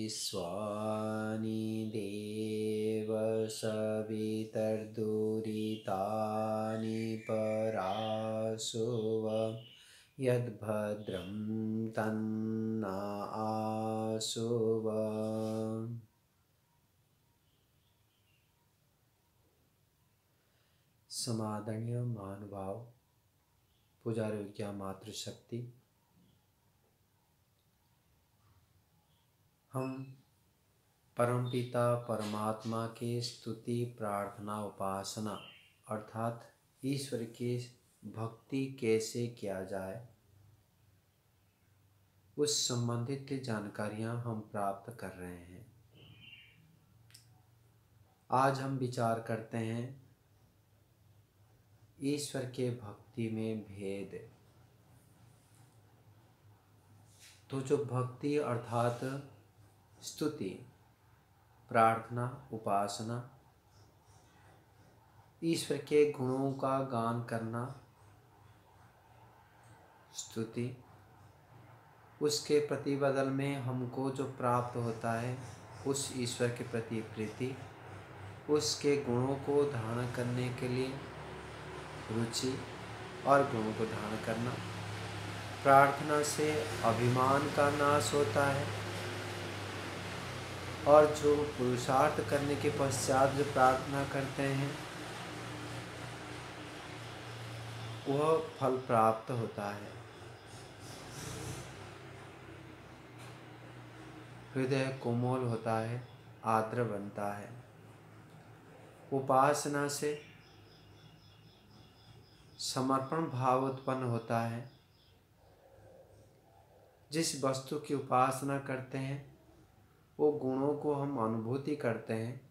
विश्वानि देव सवितर्दुरितानि पराशुव यद्भद्रं तन्ना आशुव। समादरणीय महानुभाव, पुजारी विज्ञा मातृशक्ति, हम परमपिता परमात्मा की स्तुति प्रार्थना उपासना अर्थात ईश्वर की भक्ति कैसे किया जाए उस संबंधित जानकारियां हम प्राप्त कर रहे हैं। आज हम विचार करते हैं ईश्वर के भक्ति में भेद। तो जो भक्ति अर्थात स्तुति प्रार्थना उपासना ईश्वर के गुणों का गान करना, स्तुति, उसके प्रतिबदल में हमको जो प्राप्त होता है उस ईश्वर के प्रति प्रीति, उसके गुणों को धारण करने के लिए रुचि और गुणों को धारण करना। प्रार्थना से अभिमान का नाश होता है और जो पुरुषार्थ करने के पश्चात जो प्रार्थना करते हैं वह फल प्राप्त होता है। हृदय कोमल होता है, आर्द्र बनता है। उपासना से समर्पण भाव उत्पन्न होता है। जिस वस्तु की उपासना करते हैं वो गुणों को हम अनुभूति करते हैं।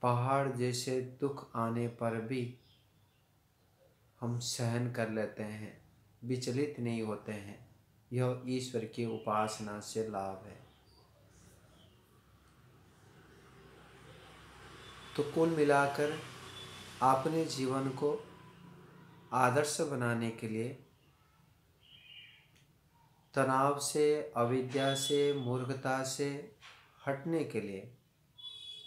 पहाड़ जैसे दुख आने पर भी हम सहन कर लेते हैं, विचलित नहीं होते हैं। यह ईश्वर की उपासना से लाभ है। तो कुल मिलाकर अपने जीवन को आदर्श बनाने के लिए तनाव से, अविद्या से, मूर्खता से हटने के लिए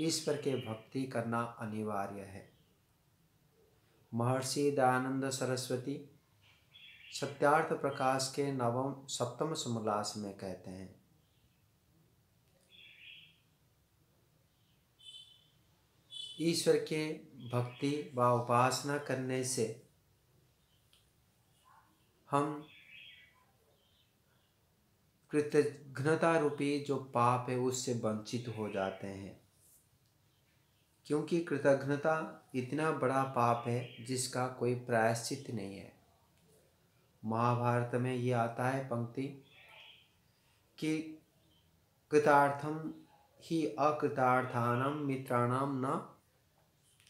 ईश्वर के भक्ति करना अनिवार्य है। महर्षि दयानंद सरस्वती सत्यार्थ प्रकाश के सप्तम समोल्लास में कहते हैं, ईश्वर के भक्ति व उपासना करने से हम कृतघ्नता रूपी जो पाप है उससे वंचित हो जाते हैं। क्योंकि कृतघ्नता इतना बड़ा पाप है जिसका कोई प्रायश्चित नहीं है। महाभारत में ये आता है पंक्ति कि कृतार्थम ही अकृतार्थानां मित्राणां न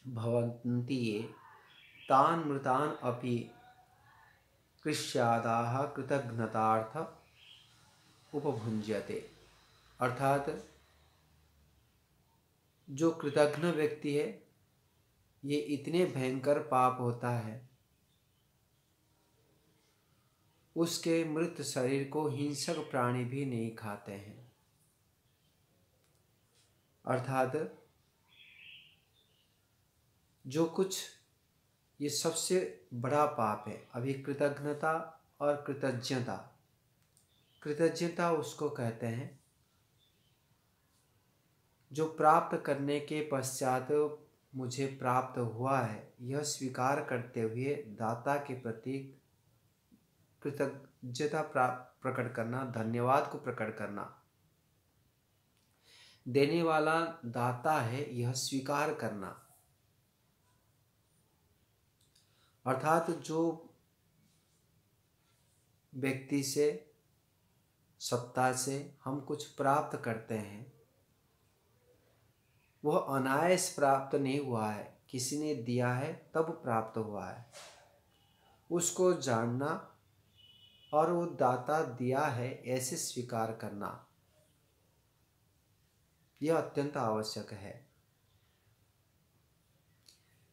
भवन्ति ये तान् मृतान् अपि कृष्यादाः कृतघ्नतार्थ उपभुंज्यते। अर्थात जो कृतघ्न व्यक्ति है ये इतने भयंकर पाप होता है, उसके मृत शरीर को हिंसक प्राणी भी नहीं खाते हैं। अर्थात जो कुछ ये सबसे बड़ा पाप है। अभी कृतज्ञता और कृतज्ञता, कृतज्ञता उसको कहते हैं जो प्राप्त करने के पश्चात मुझे प्राप्त हुआ है यह स्वीकार करते हुए दाता के प्रति कृतज्ञता प्रकट करना, धन्यवाद को प्रकट करना। देने वाला दाता है यह स्वीकार करना। अर्थात जो व्यक्ति से, सत्ता से हम कुछ प्राप्त करते हैं वह अनायास प्राप्त नहीं हुआ है, किसी ने दिया है तब प्राप्त हुआ है। उसको जानना और वो दाता दिया है ऐसे स्वीकार करना, यह अत्यंत आवश्यक है।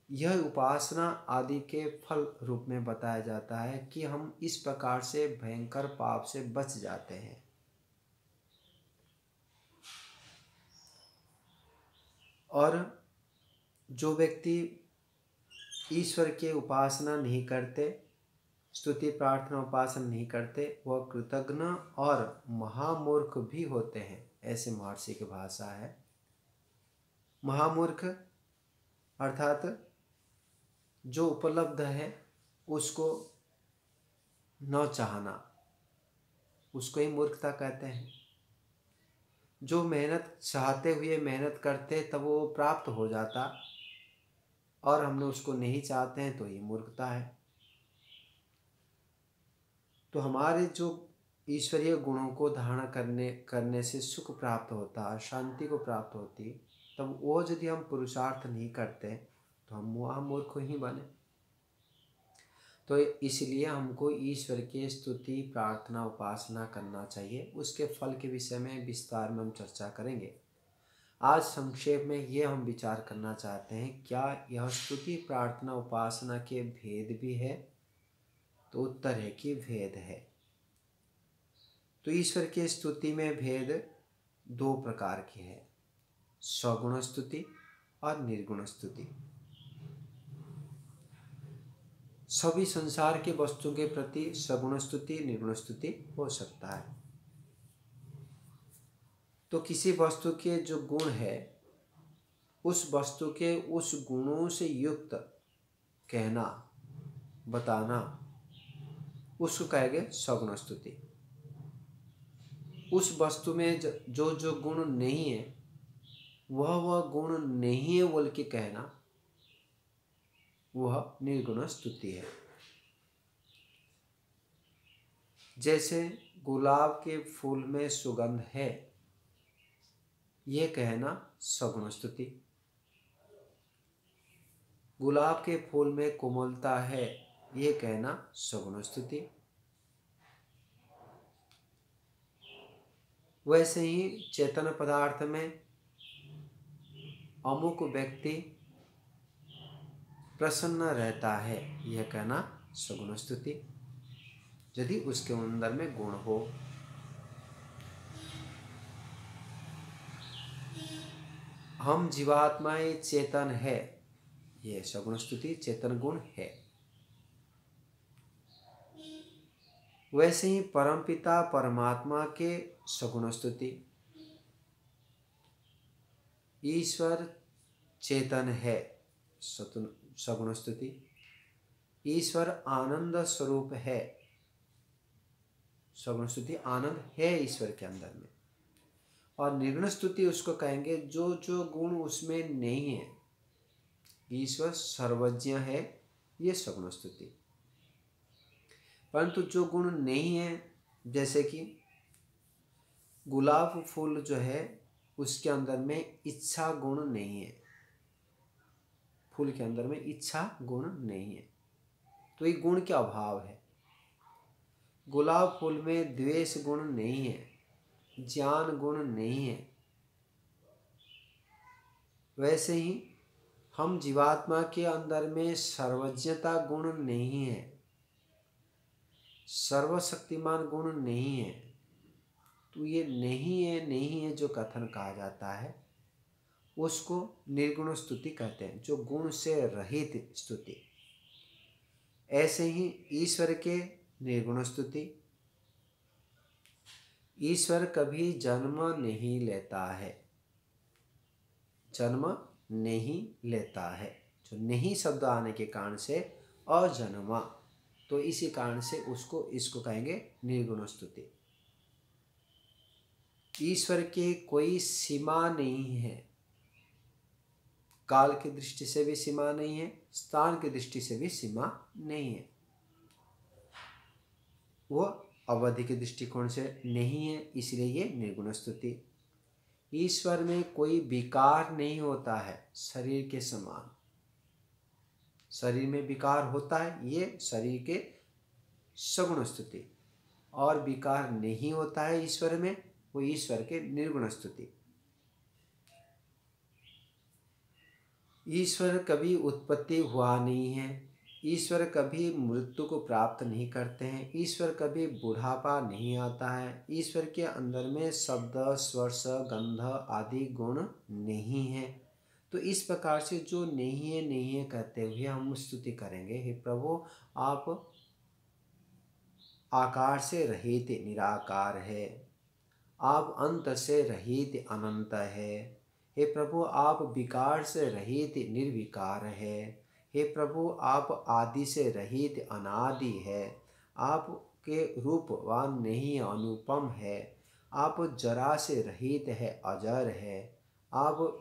यह उपासना आदि के फल रूप में बताया जाता है कि हम इस प्रकार से भयंकर पाप से बच जाते हैं। और जो व्यक्ति ईश्वर के उपासना नहीं करते, स्तुति प्रार्थना उपासना नहीं करते, वह कृतघ्न और महामूर्ख भी होते हैं, ऐसे महर्षि की भाषा है। महामूर्ख अर्थात जो उपलब्ध है उसको न चाहना, उसको ही मूर्खता कहते हैं। जो मेहनत चाहते हुए मेहनत करते तब वो प्राप्त हो जाता, और हम लोग उसको नहीं चाहते हैं तो ये मूर्खता है। तो हमारे जो ईश्वरीय गुणों को धारण करने से सुख प्राप्त होता, शांति को प्राप्त होती, तब वो यदि हम पुरुषार्थ नहीं करते तो हम वहाँ मूर्ख ही बने। तो इसलिए हमको ईश्वर की स्तुति प्रार्थना उपासना करना चाहिए। उसके फल के विषय में विस्तार में हम चर्चा करेंगे। आज संक्षेप में ये हम विचार करना चाहते हैं, क्या यह स्तुति प्रार्थना उपासना के भेद भी है? तो उत्तर है कि भेद है। तो ईश्वर की स्तुति में भेद दो प्रकार की है, सगुण स्तुति और निर्गुण स्तुति। सभी संसार के वस्तु के प्रति सगुण स्तुति निर्गुण स्तुति हो सकता है। तो किसी वस्तु के जो गुण है, उस वस्तु के उस गुणों से युक्त कहना बताना, उसको कहेंगे सगुण स्तुति। उस वस्तु में जो जो गुण नहीं है, वह गुण नहीं है बोल के कहना, वह निर्गुण स्तुति है। जैसे गुलाब के फूल में सुगंध है, ये कहना सगुण स्तुति। गुलाब के फूल में कोमलता है, ये कहना सगुण स्तुति। वैसे ही चेतन पदार्थ में अमुक व्यक्ति प्रसन्न रहता है, यह कहना सगुण स्तुति, यदि उसके अंदर में गुण हो। हम जीवात्माएं चेतन है, यह सगुण स्तुति, चेतन गुण है। वैसे ही परमपिता परमात्मा के सगुण स्तुति। ईश्वर चेतन है, सगुण स्तुति। ईश्वर आनंद स्वरूप है, सगुण स्तुति, आनंद है ईश्वर के अंदर में। और निर्गुण स्तुति उसको कहेंगे जो जो गुण उसमें नहीं है। ईश्वर सर्वज्ञ है, ये सगुण स्तुति। परंतु जो गुण नहीं है, जैसे कि गुलाब फूल जो है उसके अंदर में इच्छा गुण नहीं है, फूल के अंदर में इच्छा गुण नहीं है, तो ये गुण का अभाव है। गुलाब फूल में द्वेष गुण नहीं है, ज्ञान गुण नहीं है। वैसे ही हम जीवात्मा के अंदर में सर्वज्ञता गुण नहीं है, सर्वशक्तिमान गुण नहीं है। तो ये नहीं है जो कथन कहा जाता है, उसको निर्गुण स्तुति कहते हैं, जो गुण से रहित स्तुति। ऐसे ही ईश्वर के निर्गुण स्तुति। ईश्वर कभी जन्म नहीं लेता है, जन्म नहीं लेता है, जो नहीं शब्द आने के कारण से अजन्मा, तो इसी कारण से इसको कहेंगे निर्गुण स्तुति। ईश्वर की कोई सीमा नहीं है, काल की दृष्टि से भी सीमा नहीं है, स्थान की दृष्टि से भी सीमा नहीं है, वह अवधि के दृष्टिकोण से नहीं है, इसलिए ये निर्गुण स्तुति। ईश्वर में कोई विकार नहीं होता है शरीर के समान। शरीर में विकार होता है, ये शरीर के सगुण स्तुति। और विकार नहीं होता है ईश्वर में, वो ईश्वर के निर्गुण स्तुति। ईश्वर कभी उत्पत्ति हुआ नहीं है, ईश्वर कभी मृत्यु को प्राप्त नहीं करते हैं, ईश्वर कभी बुढ़ापा नहीं आता है, ईश्वर के अंदर में शब्द स्पर्श गंध आदि गुण नहीं है। तो इस प्रकार से जो नहीं है कहते हुए हम स्तुति करेंगे। हे प्रभु, आप आकार से रहित निराकार है, आप अंत से रहित अनंत है। हे प्रभु, आप विकार से रहित निर्विकार है। हे प्रभु, आप आदि से रहित अनादि है, आपके रूपवान नहीं अनुपम है, आप जरा से रहित है अजर है, आप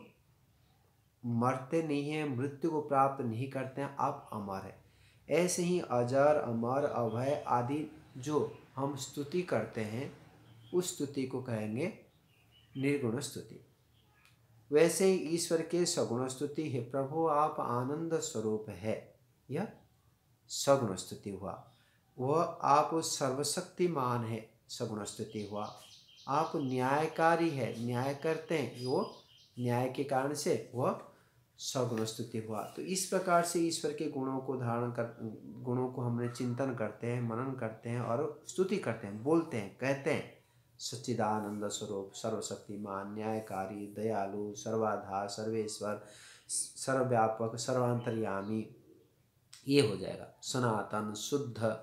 मरते नहीं हैं, मृत्यु को प्राप्त नहीं करते हैं, आप अमर है। ऐसे ही अजर अमर अभय आदि जो हम स्तुति करते हैं उस स्तुति को कहेंगे निर्गुण स्तुति। वैसे ही ईश्वर के सगुण स्तुति है। प्रभु, आप आनंद स्वरूप है, यह सगुण स्तुति हुआ। वह आप सर्वशक्तिमान है, सगुण स्तुति हुआ। आप न्यायकारी है, न्याय करते हैं, वो न्याय के कारण से वह सगुण स्तुति हुआ। तो इस प्रकार से ईश्वर के गुणों को धारण कर, गुणों को हमने चिंतन करते हैं, मनन करते हैं और स्तुति करते हैं, बोलते हैं, कहते हैं। सच्चिदानंद स्वरूप, सर्वशक्तिमान, न्यायकारी, दयालु, सर्वाधार, सर्वेश्वर, सर्वव्यापक, सर्वांतर्यामी, ये हो जाएगा। सनातन, शुद्ध,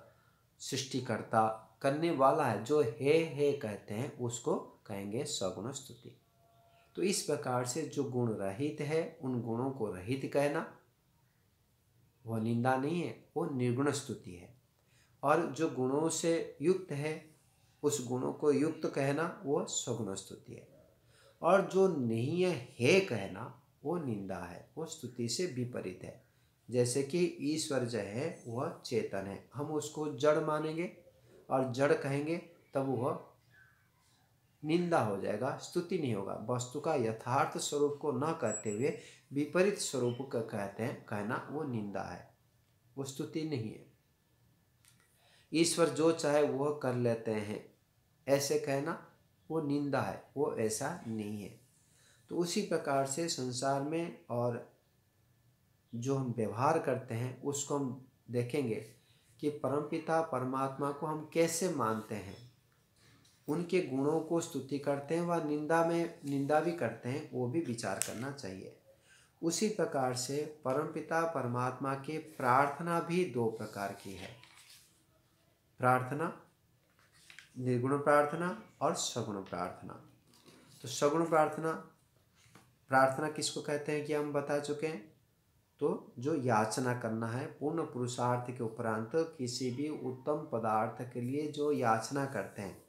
सृष्टिकर्ता, करने वाला है, जो है कहते हैं उसको कहेंगे सगुण स्तुति। तो इस प्रकार से जो गुण रहित है उन गुणों को रहित कहना वह निंदा नहीं है, वो निर्गुण स्तुति है। और जो गुणों से युक्त है उस गुणों को युक्त कहना वो सगुण स्तुति है। और जो नहीं है कहना वो निंदा है, वो स्तुति से विपरीत है। जैसे कि ईश्वर जो है वह चेतन है, हम उसको जड़ मानेंगे और जड़ कहेंगे तब वह निंदा हो जाएगा, स्तुति नहीं होगा। वस्तु का यथार्थ स्वरूप को न कहते हुए विपरीत स्वरूप का कहते हैं, कहना वो निंदा है, वो स्तुति नहीं है। ईश्वर जो चाहे वह कर लेते हैं ऐसे कहना वो निंदा है, वो ऐसा नहीं है। तो उसी प्रकार से संसार में और जो हम व्यवहार करते हैं उसको हम देखेंगे कि परमपिता परमात्मा को हम कैसे मानते हैं, उनके गुणों को स्तुति करते हैं व निंदा भी करते हैं, वो भी विचार करना चाहिए। उसी प्रकार से परमपिता परमात्मा की प्रार्थना भी दो प्रकार की है। प्रार्थना निर्गुण प्रार्थना और सगुण प्रार्थना। तो सगुण प्रार्थना किसको कहते हैं कि हम बता चुके हैं। तो जो याचना करना है, पूर्ण पुरुषार्थ के उपरांत किसी भी उत्तम पदार्थ के लिए जो याचना करते हैं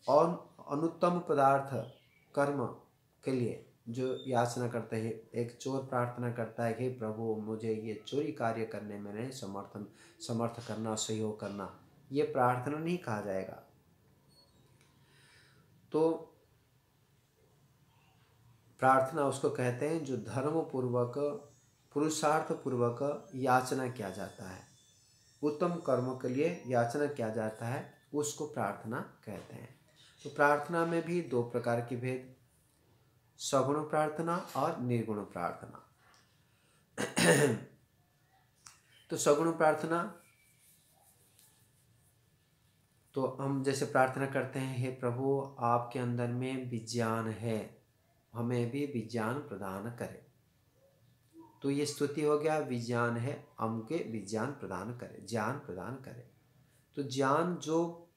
और अनुत्तम पदार्थ कर्म के लिए जो याचना करते हैं। एक चोर प्रार्थना करता है, हे प्रभु मुझे ये चोरी कार्य करने में समर्थ करना, सहयोग करना, ये प्रार्थना नहीं कहा जाएगा। तो प्रार्थना उसको कहते हैं जो धर्म पूर्वक पुरुषार्थ पूर्वक याचना किया जाता है, उत्तम कर्मों के लिए याचना किया जाता है, उसको प्रार्थना कहते हैं। तो प्रार्थना में भी दो प्रकार की भेद, सगुण प्रार्थना और निर्गुण प्रार्थना। तो सगुण प्रार्थना तो हम जैसे प्रार्थना करते हैं, हे प्रभु आपके अंदर में विज्ञान है, हमें भी विज्ञान प्रदान करें। तो ये स्तुति हो गया, विज्ञान है, हमके विज्ञान प्रदान करे, ज्ञान प्रदान करे। तो ज्ञान जो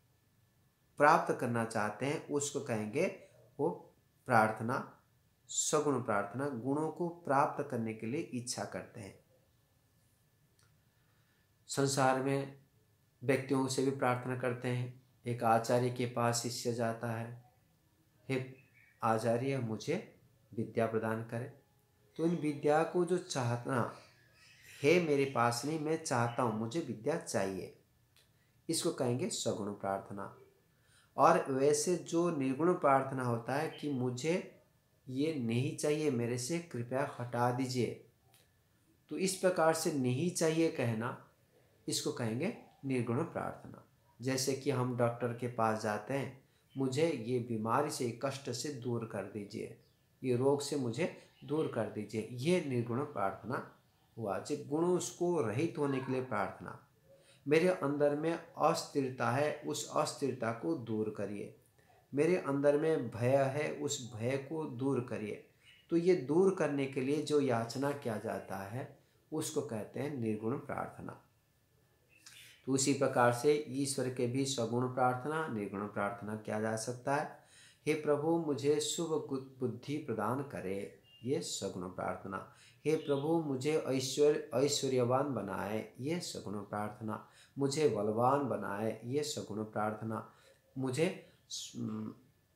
प्राप्त करना चाहते हैं उसको कहेंगे वो प्रार्थना, सगुण प्रार्थना, गुणों को प्राप्त करने के लिए इच्छा करते हैं। संसार में व्यक्तियों से भी प्रार्थना करते हैं। एक आचार्य के पास शिष्य जाता है, हे आचार्य मुझे विद्या प्रदान करें। तो इन विद्या को जो चाहना है मेरे पास नहीं, मैं चाहता हूँ, मुझे विद्या चाहिए, इसको कहेंगे सगुण प्रार्थना। और वैसे जो निर्गुण प्रार्थना होता है कि मुझे ये नहीं चाहिए, मेरे से कृपया हटा दीजिए, तो इस प्रकार से नहीं चाहिए कहना, इसको कहेंगे निर्गुण प्रार्थना। जैसे कि हम डॉक्टर के पास जाते हैं, मुझे ये बीमारी से, कष्ट से दूर कर दीजिए, ये रोग से मुझे दूर कर दीजिए, ये निर्गुण प्रार्थना हुआ। जब गुणों उसको रहित होने के लिए प्रार्थना। मेरे अंदर में अस्थिरता है, उस अस्थिरता को दूर करिए। मेरे अंदर में भय है, उस भय को दूर करिए। तो ये दूर करने के लिए जो याचना किया जाता है उसको कहते हैं निर्गुण प्रार्थना। तो उसी प्रकार से ईश्वर के भी सगुण प्रार्थना, निर्गुण प्रार्थना किया जा सकता है। हे प्रभु मुझे शुभ बुद्धि प्रदान करे, ये सगुण प्रार्थना। हे प्रभु मुझे ऐश्वर्यवान बनाए, ये सगुण प्रार्थना। मुझे बलवान बनाए, ये सगुण प्रार्थना। मुझे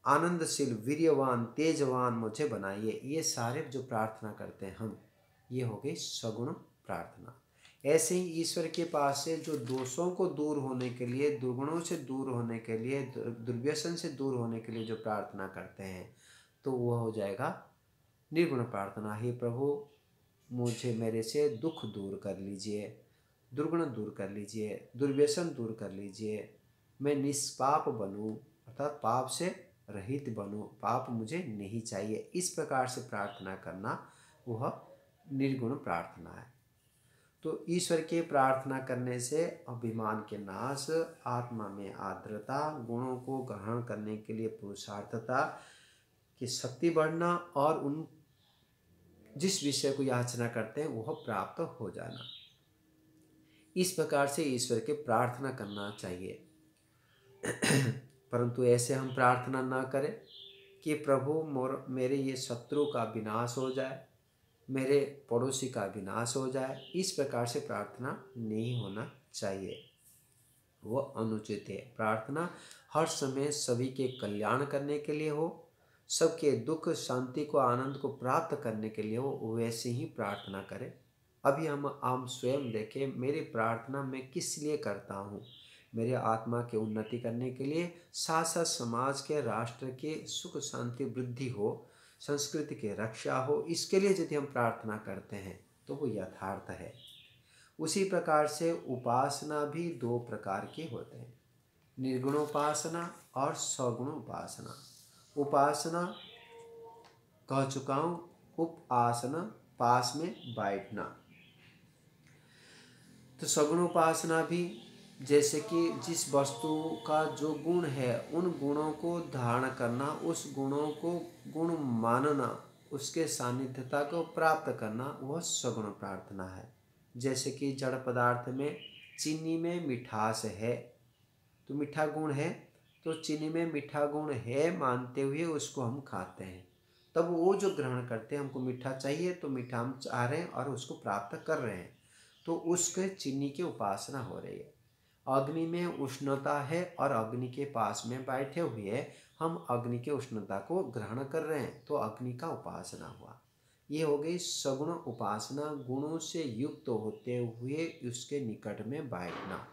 आनंदशील, वीर्यवान, तेजवान मुझे बनाइए, ये सारे जो प्रार्थना करते हैं हम, ये हो गई सगुण प्रार्थना। ऐसे ही ईश्वर के पास से जो दोषों को दूर होने के लिए, दुर्गुणों से दूर होने के लिए, दुर्व्यसन से दूर होने के लिए जो प्रार्थना करते हैं, तो वह हो जाएगा निर्गुण प्रार्थना। हे प्रभु मुझे, मेरे से दुख दूर कर लीजिए, दुर्गुण दूर कर लीजिए, दुर्व्यसन दूर कर लीजिए, मैं निष्पाप बनूं, अर्थात पाप से रहित बनूं, पाप मुझे नहीं चाहिए। इस प्रकार से प्रार्थना करना वह निर्गुण प्रार्थना है। तो ईश्वर के प्रार्थना करने से अभिमान के नाश, आत्मा में आर्द्रता, गुणों को ग्रहण करने के लिए पुरुषार्थता की शक्ति बढ़ना और उन जिस विषय को याचना करते हैं वह प्राप्त हो जाना। इस प्रकार से ईश्वर के प्रार्थना करना चाहिए। परंतु ऐसे हम प्रार्थना ना करें कि प्रभु मेरे ये शत्रु का विनाश हो जाए, मेरे पड़ोसी का विनाश हो जाए। इस प्रकार से प्रार्थना नहीं होना चाहिए, वो अनुचित है। प्रार्थना हर समय सभी के कल्याण करने के लिए हो, सबके दुख शांति को, आनंद को प्राप्त करने के लिए हो, वैसे ही प्रार्थना करें। अभी हम स्वयं देखें, मेरी प्रार्थना मैं किस लिए करता हूँ? मेरे आत्मा के उन्नति करने के लिए, साथ साथ समाज के, राष्ट्र के सुख शांति वृद्धि हो, संस्कृति की रक्षा हो, इसके लिए यदि हम प्रार्थना करते हैं तो वो यथार्थ है। उसी प्रकार से उपासना भी दो प्रकार के होते हैं, निर्गुण उपासना और सगुण उपासना। उपासना कह चुका हूँ, उपासना पास में बैठना। तो सगुण उपासना भी जैसे कि जिस वस्तु का जो गुण है उन गुणों को धारण करना, उस गुणों को गुण मानना, उसके सानिध्यता को प्राप्त करना, वह सगुण प्रार्थना है। जैसे कि जड़ पदार्थ में चीनी में मिठास है, तो मीठा गुण है, तो चीनी में मीठा गुण है मानते हुए उसको हम खाते हैं। तब वो जो ग्रहण करते हैं, हमको मीठा चाहिए तो मीठा हम चाह रहे हैं और उसको प्राप्त कर रहे हैं, तो उसके चीनी की उपासना हो रही है। अग्नि में उष्णता है और अग्नि के पास में बैठे हुए हम अग्नि के उष्णता को ग्रहण कर रहे हैं, तो अग्नि का उपासना हुआ। ये हो गई सगुण उपासना, गुणों से युक्त होते हुए उसके निकट में बैठना।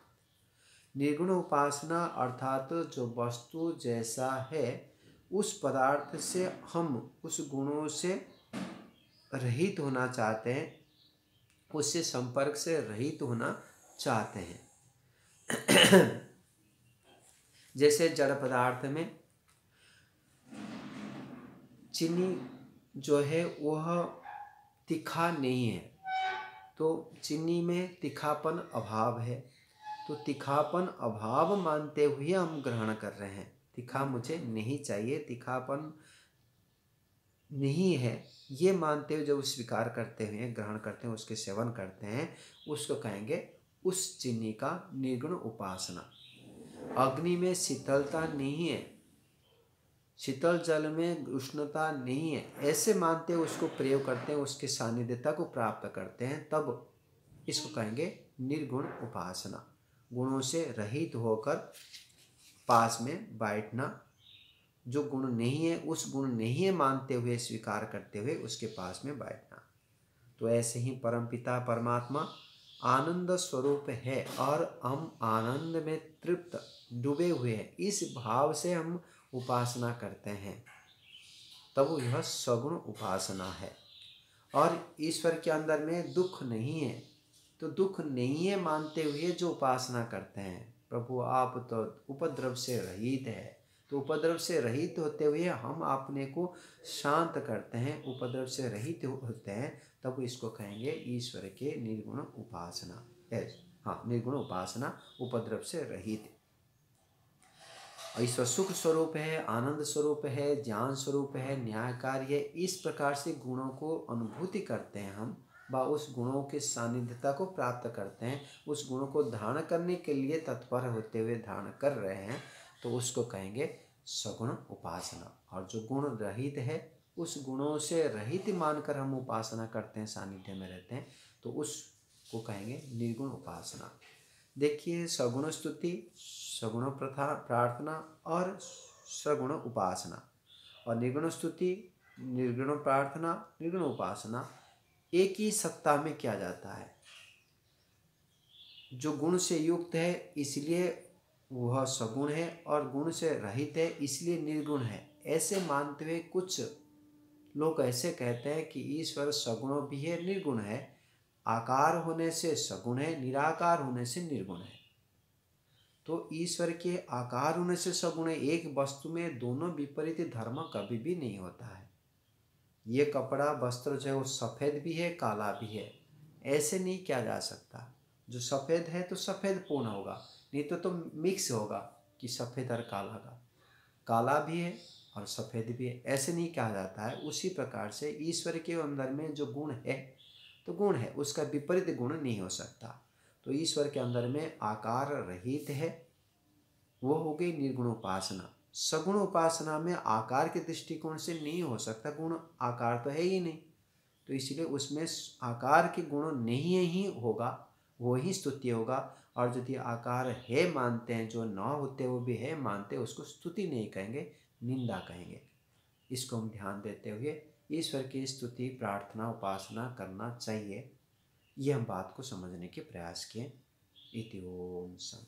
निर्गुण उपासना अर्थात जो वस्तु जैसा है उस पदार्थ से हम उस गुणों से रहित होना चाहते हैं, उससे संपर्क से रहित होना चाहते हैं। जैसे जड़ पदार्थ में चीनी जो है वह तीखा नहीं है, तो चीनी में तीखापन अभाव है, तो तीखापन अभाव मानते हुए हम ग्रहण कर रहे हैं। तीखा मुझे नहीं चाहिए, तीखापन नहीं है, ये मानते हुए जब स्वीकार करते हैं, ग्रहण करते हैं, उसके सेवन करते हैं, उसको कहेंगे उस चीनी का निर्गुण उपासना। अग्नि में शीतलता नहीं है, शीतल जल में उष्णता नहीं है, ऐसे मानते हुए उसको प्रयोग करते हैं, उसके सानिध्यता को प्राप्त करते हैं, तब इसको कहेंगे निर्गुण उपासना। गुणों से रहित होकर पास में बैठना, जो गुण नहीं है उस गुण नहीं है मानते हुए, स्वीकार करते हुए उसके पास में बैठना। तो ऐसे ही परमपिता परमात्मा आनंद स्वरूप है और हम आनंद में तृप्त डूबे हुए हैं, इस भाव से हम उपासना करते हैं, तब यह सगुण उपासना है। और ईश्वर के अंदर में दुख नहीं है, तो दुख नहीं है मानते हुए जो उपासना करते हैं, प्रभु आप तो उपद्रव से रहित है। तो उपद्रव से रहित होते हुए हम अपने को शांत करते हैं, उपद्रव से रहित होते हैं, तब इसको कहेंगे ईश्वर के निर्गुण उपासना। हाँ, निर्गुण उपासना, उपद्रव से रहित। ईश्वर सुख स्वरूप है, आनंद स्वरूप है, ज्ञान स्वरूप है, न्यायकारी है। इस प्रकार से गुणों को अनुभूति करते हैं हम, व उस गुणों के सानिध्यता को प्राप्त करते हैं, उस गुणों को धारण करने के लिए तत्पर होते हुए धारण कर रहे हैं, तो उसको कहेंगे सगुण उपासना। और जो गुण रहित है, उस गुणों से रहित मानकर हम उपासना करते हैं, सानिध्य में रहते हैं, तो उसको कहेंगे निर्गुण उपासना। देखिए, सगुण स्तुति, सगुण प्रार्थना और सगुण उपासना, और निर्गुण स्तुति, निर्गुण प्रार्थना, निर्गुण उपासना एक ही सत्ता में किया जाता है। जो गुण से युक्त है इसलिए वह सगुण है, और गुण से रहित है इसलिए निर्गुण है। ऐसे मानते हुए कुछ लोग ऐसे कहते हैं कि ईश्वर सगुण भी है, निर्गुण है, आकार होने से सगुण है, निराकार होने से निर्गुण है। तो ईश्वर के आकार होने से सगुण है। एक वस्तु में दोनों विपरीत धर्म कभी भी नहीं होता है। ये कपड़ा वस्त्र जो है वो सफ़ेद भी है, काला भी है, ऐसे नहीं किया जा सकता। जो सफ़ेद है तो सफ़ेद पूर्ण होगा, नहीं तो मिक्स होगा कि सफ़ेद और काला का, काला भी है और सफ़ेद भी है, ऐसे नहीं कहा जाता है। उसी प्रकार से ईश्वर के अंदर में जो गुण है तो गुण है, उसका विपरीत गुण नहीं हो सकता। तो ईश्वर के अंदर में आकार रहित है, वो हो गई निर्गुण उपासना। सगुण उपासना में आकार के दृष्टिकोण से नहीं हो सकता, गुण आकार तो है ही नहीं, तो इसलिए उसमें आकार के गुण नहीं ही होगा, वो ही स्तुति होगा। और यदि आकार है मानते हैं, जो न होते वो भी है मानते, उसको स्तुति नहीं कहेंगे, निंदा कहेंगे। इसको हम ध्यान देते हुए ईश्वर की स्तुति, प्रार्थना, उपासना करना चाहिए। ये हम बात को समझने के प्रयास किए। इति ओम सम।